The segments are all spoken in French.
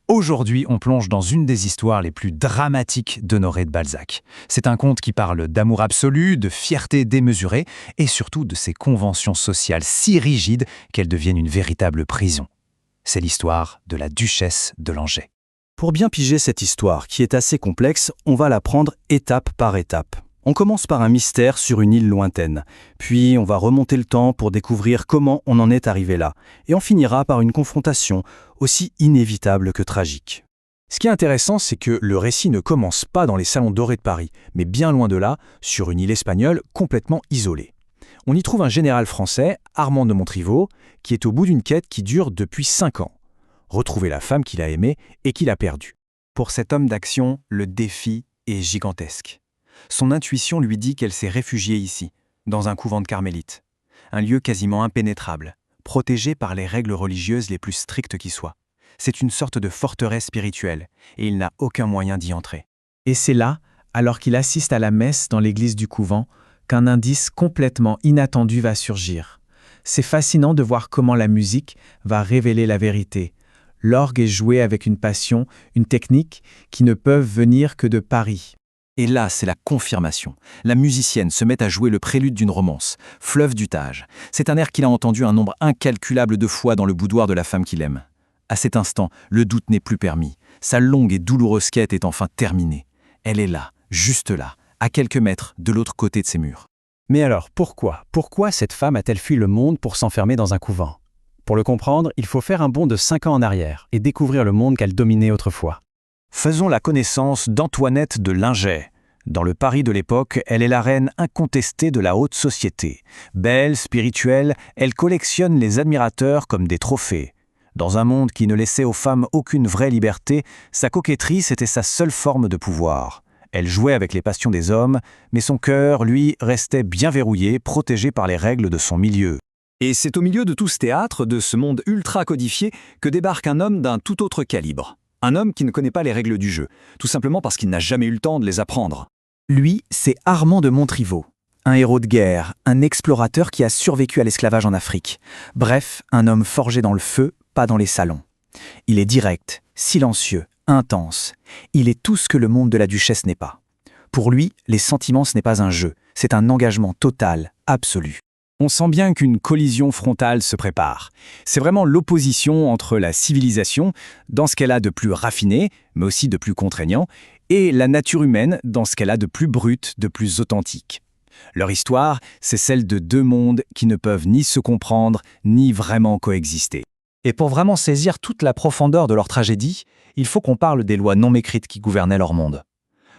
Aujourd'hui, on plonge dans une des histoires les plus dramatiques d'Honoré de Balzac. C'est un conte qui parle d'amour absolu, de fierté démesurée et surtout de ces conventions sociales si rigides qu'elles deviennent une véritable prison. C'est l'histoire de la duchesse de Langeais. Pour bien piger cette histoire, qui est assez complexe, on va la prendre étape par étape. On commence par un mystère sur une île lointaine, puis on va remonter le temps pour découvrir comment on en est arrivé là, et on finira par une confrontation aussi inévitable que tragique. Ce qui est intéressant, c'est que le récit ne commence pas dans les salons dorés de Paris, mais bien loin de là, sur une île espagnole complètement isolée. On y trouve un général français, Armand de Montriveau, qui est au bout d'une quête qui dure depuis 5 ans. Retrouver la femme qu'il a aimée et qu'il a perdue. Pour cet homme d'action, le défi est gigantesque. Son intuition lui dit qu'elle s'est réfugiée ici, dans un couvent de carmélites. Un lieu quasiment impénétrable, protégé par les règles religieuses les plus strictes qui soient. C'est une sorte de forteresse spirituelle, et il n'a aucun moyen d'y entrer. Et c'est là, alors qu'il assiste à la messe dans l'église du couvent, qu'un indice complètement inattendu va surgir. C'est fascinant de voir comment la musique va révéler la vérité. L'orgue est joué avec une passion, une technique qui ne peuvent venir que de Paris. Et là, c'est la confirmation. La musicienne se met à jouer le prélude d'une romance, Fleuve du Tage. C'est un air qu'il a entendu un nombre incalculable de fois dans le boudoir de la femme qu'il aime. À cet instant, le doute n'est plus permis. Sa longue et douloureuse quête est enfin terminée. Elle est là, juste là, à quelques mètres de l'autre côté de ces murs. Mais alors, pourquoi cette femme a-t-elle fui le monde pour s'enfermer dans un couvent? Pour le comprendre, il faut faire un bond de 5 ans en arrière et découvrir le monde qu'elle dominait autrefois. Faisons la connaissance d'Antoinette de Langeais. Dans le Paris de l'époque, elle est la reine incontestée de la haute société. Belle, spirituelle, elle collectionne les admirateurs comme des trophées. Dans un monde qui ne laissait aux femmes aucune vraie liberté, sa coquetterie, c'était sa seule forme de pouvoir. Elle jouait avec les passions des hommes, mais son cœur, lui, restait bien verrouillé, protégé par les règles de son milieu. Et c'est au milieu de tout ce théâtre, de ce monde ultra codifié, que débarque un homme d'un tout autre calibre. Un homme qui ne connaît pas les règles du jeu, tout simplement parce qu'il n'a jamais eu le temps de les apprendre. Lui, c'est Armand de Montriveau, un héros de guerre, un explorateur qui a survécu à l'esclavage en Afrique. Bref, un homme forgé dans le feu, pas dans les salons. Il est direct, silencieux, intense. Il est tout ce que le monde de la duchesse n'est pas. Pour lui, les sentiments, ce n'est pas un jeu, c'est un engagement total, absolu. On sent bien qu'une collision frontale se prépare. C'est vraiment l'opposition entre la civilisation, dans ce qu'elle a de plus raffiné, mais aussi de plus contraignant, et la nature humaine, dans ce qu'elle a de plus brut, de plus authentique. Leur histoire, c'est celle de deux mondes qui ne peuvent ni se comprendre, ni vraiment coexister. Et pour vraiment saisir toute la profondeur de leur tragédie, il faut qu'on parle des lois non écrites qui gouvernaient leur monde.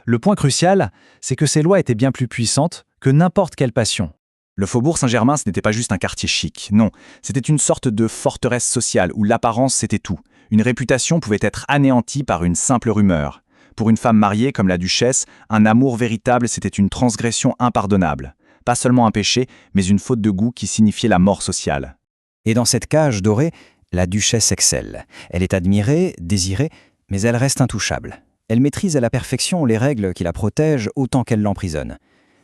Le point crucial, c'est que ces lois étaient bien plus puissantes que n'importe quelle passion. Le faubourg Saint-Germain, ce n'était pas juste un quartier chic, non. C'était une sorte de forteresse sociale où l'apparence, c'était tout. Une réputation pouvait être anéantie par une simple rumeur. Pour une femme mariée comme la duchesse, un amour véritable, c'était une transgression impardonnable. Pas seulement un péché, mais une faute de goût qui signifiait la mort sociale. Et dans cette cage dorée, la duchesse excelle. Elle est admirée, désirée, mais elle reste intouchable. Elle maîtrise à la perfection les règles qui la protègent autant qu'elles l'emprisonnent.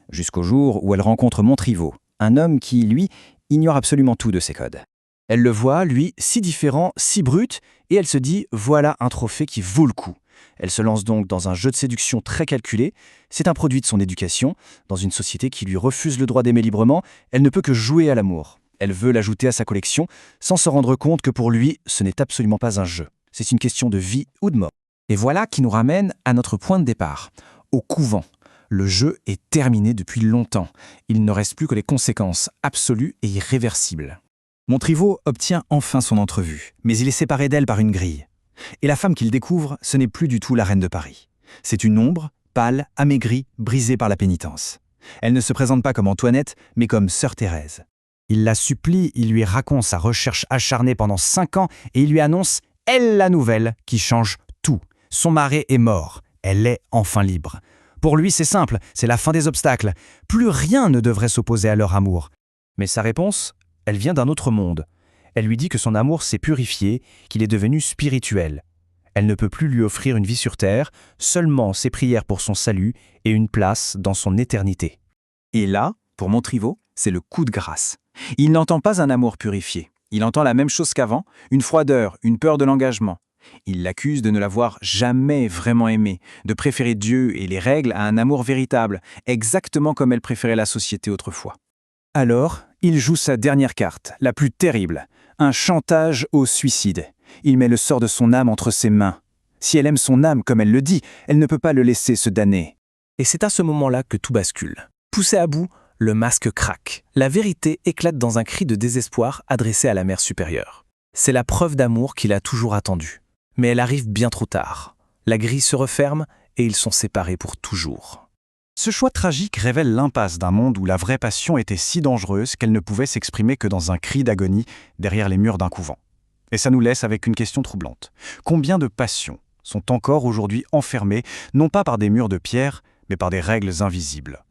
Jusqu'au jour où elle rencontre Montriveau, un homme qui, lui, ignore absolument tout de ses codes. Elle le voit, lui, si différent, si brut, et elle se dit « voilà un trophée qui vaut le coup ». Elle se lance donc dans un jeu de séduction très calculé. C'est un produit de son éducation. Dans une société qui lui refuse le droit d'aimer librement, elle ne peut que jouer à l'amour. Elle veut l'ajouter à sa collection, sans se rendre compte que pour lui, ce n'est absolument pas un jeu. C'est une question de vie ou de mort. Et voilà qui nous ramène à notre point de départ, au couvent. Le jeu est terminé depuis longtemps. Il ne reste plus que les conséquences absolues et irréversibles. Montriveau obtient enfin son entrevue, mais il est séparé d'elle par une grille. Et la femme qu'il découvre, ce n'est plus du tout la reine de Paris. C'est une ombre, pâle, amaigrie, brisée par la pénitence. Elle ne se présente pas comme Antoinette, mais comme Sœur Thérèse. Il la supplie, il lui raconte sa recherche acharnée pendant 5 ans et il lui annonce, elle la nouvelle, qui change tout. Son mari est mort, elle est enfin libre. Pour lui, c'est simple, c'est la fin des obstacles. Plus rien ne devrait s'opposer à leur amour. Mais sa réponse, elle vient d'un autre monde. Elle lui dit que son amour s'est purifié, qu'il est devenu spirituel. Elle ne peut plus lui offrir une vie sur terre, seulement ses prières pour son salut et une place dans son éternité. Et là, pour Montriveau, c'est le coup de grâce. Il n'entend pas un amour purifié. Il entend la même chose qu'avant, une froideur, une peur de l'engagement. Il l'accuse de ne l'avoir jamais vraiment aimée, de préférer Dieu et les règles à un amour véritable, exactement comme elle préférait la société autrefois. Alors, il joue sa dernière carte, la plus terrible, un chantage au suicide. Il met le sort de son âme entre ses mains. Si elle aime son âme, comme elle le dit, elle ne peut pas le laisser se damner. Et c'est à ce moment-là que tout bascule. Poussé à bout, le masque craque. La vérité éclate dans un cri de désespoir adressé à la mère supérieure. C'est la preuve d'amour qu'il a toujours attendue. Mais elle arrive bien trop tard. La grille se referme et ils sont séparés pour toujours. Ce choix tragique révèle l'impasse d'un monde où la vraie passion était si dangereuse qu'elle ne pouvait s'exprimer que dans un cri d'agonie derrière les murs d'un couvent. Et ça nous laisse avec une question troublante. Combien de passions sont encore aujourd'hui enfermées, non pas par des murs de pierre, mais par des règles invisibles ?